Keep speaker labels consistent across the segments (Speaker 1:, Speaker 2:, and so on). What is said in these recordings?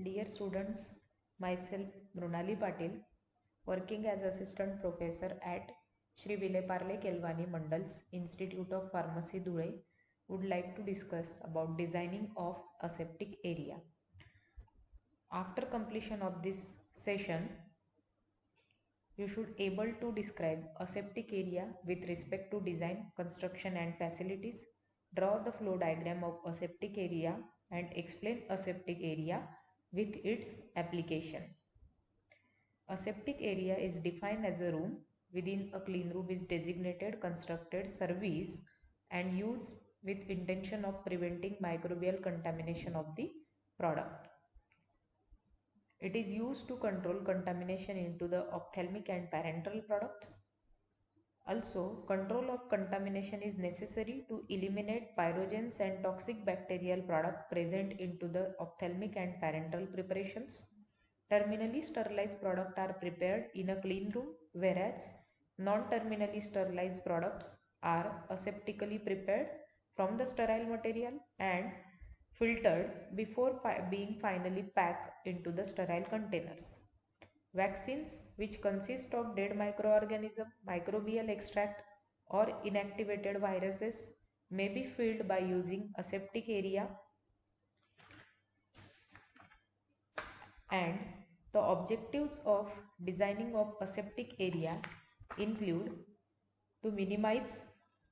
Speaker 1: Dear students, myself Mrunali Patil, working as assistant professor at Shri Vileparle Kelvani Mandal's Institute of Pharmacy Dhule, would like to discuss about designing of aseptic area. After completion of this session, you should able to describe aseptic area with respect to design, construction and facilities, draw the flow diagram of aseptic area and explain aseptic area with its application. Aseptic area is defined as a room within a clean room is designated, constructed, service and used with intention of preventing microbial contamination of the product. It is used to control contamination into the ophthalmic and parenteral products. Also, control of contamination is necessary to eliminate pyrogens and toxic bacterial product present into the ophthalmic and parenteral preparations. Terminally sterilized products are prepared in a clean room, whereas non-terminally sterilized products are aseptically prepared from the sterile material and filtered before being finally packed into the sterile containers. Vaccines, which consist of dead microorganism, microbial extract, or inactivated viruses, may be filled by using aseptic area, and the objectives of designing of aseptic area include to minimize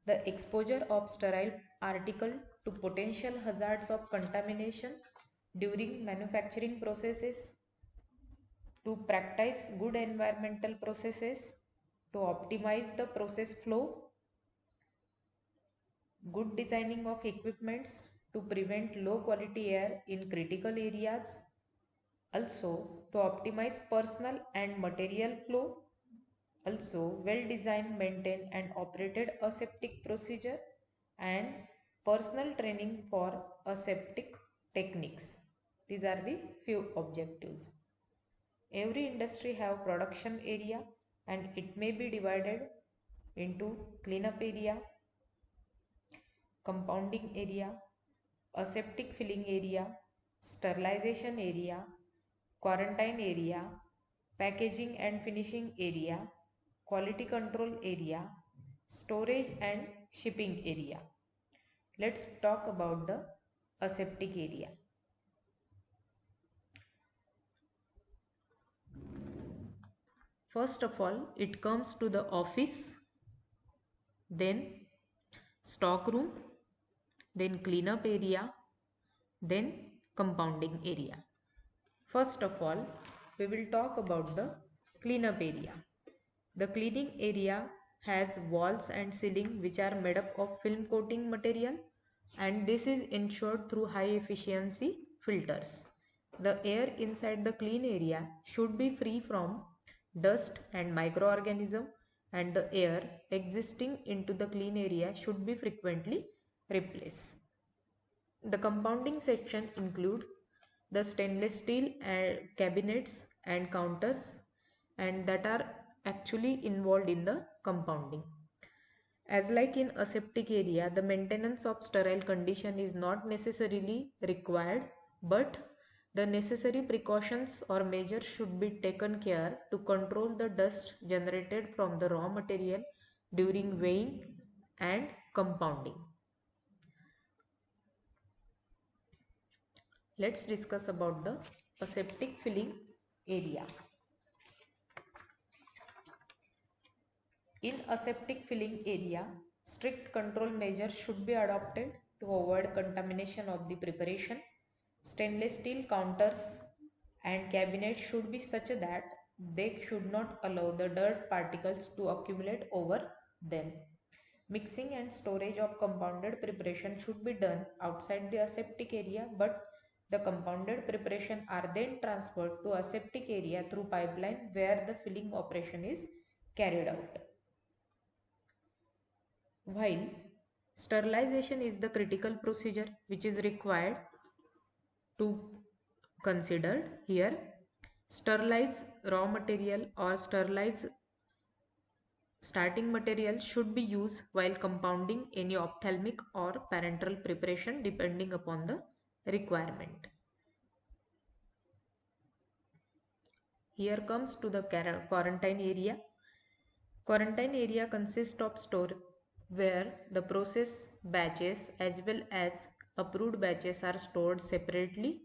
Speaker 1: the exposure of sterile article to potential hazards of contamination during manufacturing processes, to practice good environmental processes, to optimize the process flow, good designing of equipments to prevent low quality air in critical areas, also to optimize personal and material flow, also well designed, maintained and operated aseptic procedure, and personal training for aseptic techniques. These are the few objectives. Every industry have production area and it may be divided into cleanup area, compounding area, aseptic filling area, sterilization area, quarantine area, packaging and finishing area, quality control area, storage and shipping area. Let's talk about the aseptic area. First of all, it comes to the office, then stock room, then cleanup area, then compounding area. First of all, we will talk about the cleanup area. The cleaning area has walls and ceiling which are made up of film coating material, and this is ensured through high efficiency filters. The air inside the clean area should be free from dust and microorganism, and the air existing into the clean area should be frequently replaced. The compounding section includes the stainless steel cabinets and counters, and that are actually involved in the compounding. As like in aseptic area, the maintenance of sterile condition is not necessarily required, but the necessary precautions or measures should be taken care to control the dust generated from the raw material during weighing and compounding. Let's discuss about the aseptic filling area. In aseptic filling area, strict control measures should be adopted to avoid contamination of the preparation. Stainless steel counters and cabinets should be such that they should not allow the dirt particles to accumulate over them. Mixing and storage of compounded preparation should be done outside the aseptic area, but the compounded preparation are then transferred to aseptic area through pipeline where the filling operation is carried out. While sterilization is the critical procedure which is required to consider here, sterilize raw material or sterilize starting material should be used while compounding any ophthalmic or parenteral preparation depending upon the requirement. Here comes to the quarantine area. Quarantine area consists of store where the process batches as well as approved batches are stored separately.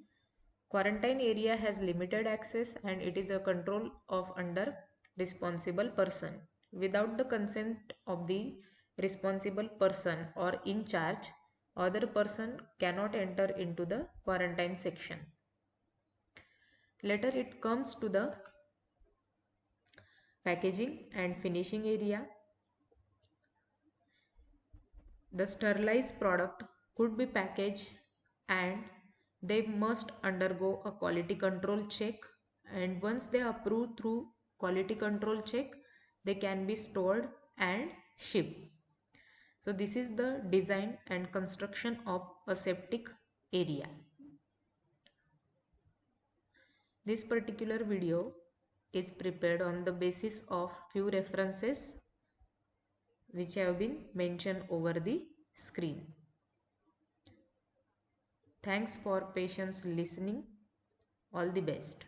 Speaker 1: Quarantine area has limited access and it is a control of under responsible person. Without the consent of the responsible person or in charge, other person cannot enter into the quarantine section. Later it comes to the packaging and finishing area. The sterilized product could be packaged and they must undergo a quality control check, and once they are approved through quality control check, they can be stored and shipped. So this is the design and construction of aseptic area. This particular video is prepared on the basis of few references which have been mentioned over the screen. Thanks for patience listening. All the best.